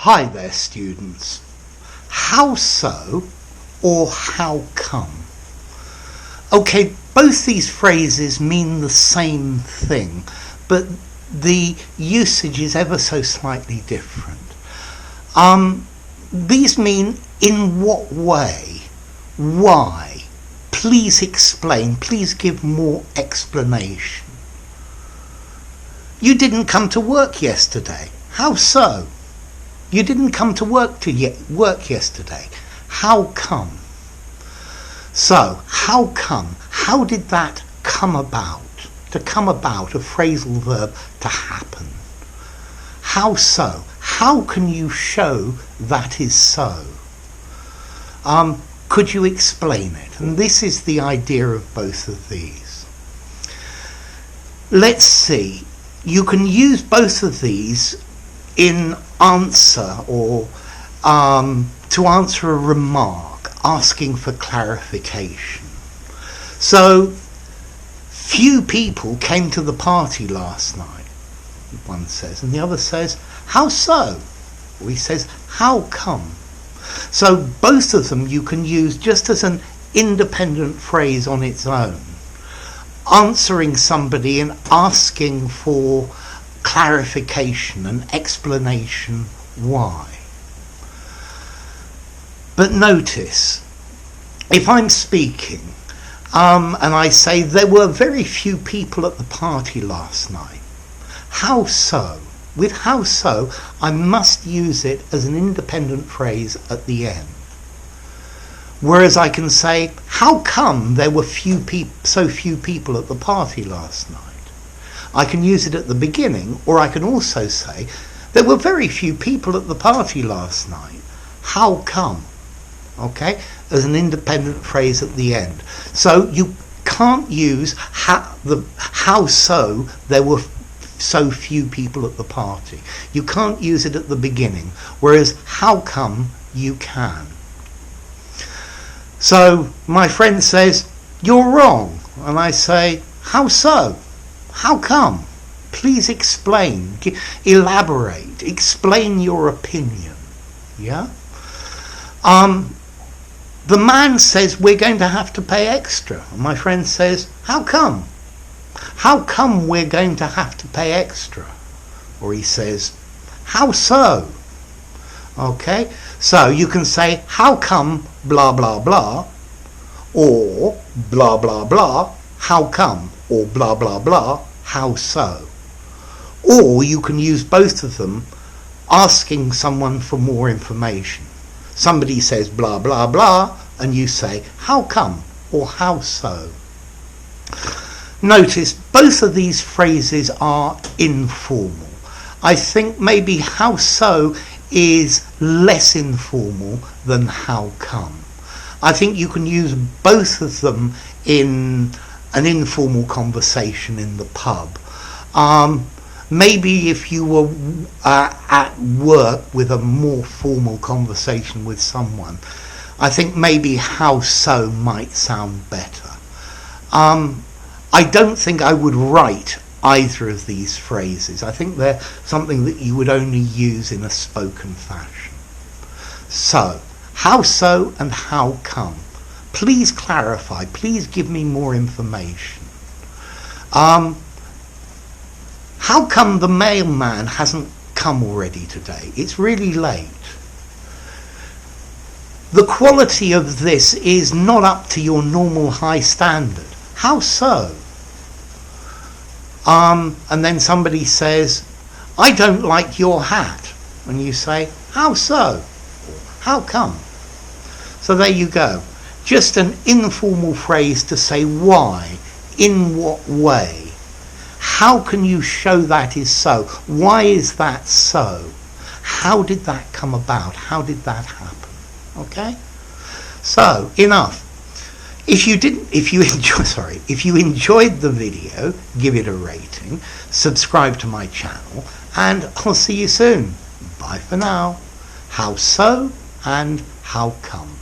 Hi there, students. How so or how come? Okay, both these phrases mean the same thing, but the usage is ever so slightly different. These mean in what way, why, please explain, please give more explanation. You didn't come to work yesterday. How so? You didn't come to work yesterday. How come? So, how come? How did that come about? To come about, a phrasal verb, to happen. How so? How can you show that is so? Could you explain it? And this is the idea of both of these. Let's see. You can use both of these in answer or to answer a remark, asking for clarification. So, few people came to the party last night, one says, and the other says, how so? Or he says, how come? So both of them you can use just as an independent phrase on its own, answering somebody and asking for clarification and explanation why. But notice, if I'm speaking and I say there were very few people at the party last night, how so? With how so, I must use it as an independent phrase at the end. Whereas I can say, how come there were so few people at the party last night? I can use it at the beginning, or I can also say, there were very few people at the party last night. How come? Okay, as an independent phrase at the end. So you can't use how so there were so few people at the party. You can't use it at the beginning, whereas how come you can. So my friend says, you're wrong. And I say, how so? How come? Please explain, elaborate, explain your opinion. Yeah? The man says we're going to have to pay extra. And my friend says, how come? How come we're going to have to pay extra? Or he says, how so? Okay, so you can say, how come blah blah blah, or blah blah blah, how come, or blah blah blah, how so? Or you can use both of them asking someone for more information. Somebody says blah blah blah, and you say, how come, or how so? Notice both of these phrases are informal. I think maybe how so is less informal than how come. I think you can use both of them in an informal conversation in the pub. Maybe if you were at work with a more formal conversation with someone, I think maybe how so might sound better. I don't think I would write either of these phrases. I think they're something that you would only use in a spoken fashion. So, how so and how come? Please clarify. Please give me more information. How come the mailman hasn't come already today? It's really late. The quality of this is not up to your normal high standard. How so? And then somebody says, I don't like your hat. And you say, how so? How come? So there you go. Just an informal phrase to say why, in what way. How can you show that is so? Why is that so? How did that come about? How did that happen? Okay? So, enough. If you enjoyed the video, give it a rating, subscribe to my channel, and I'll see you soon. Bye for now. How so and how come?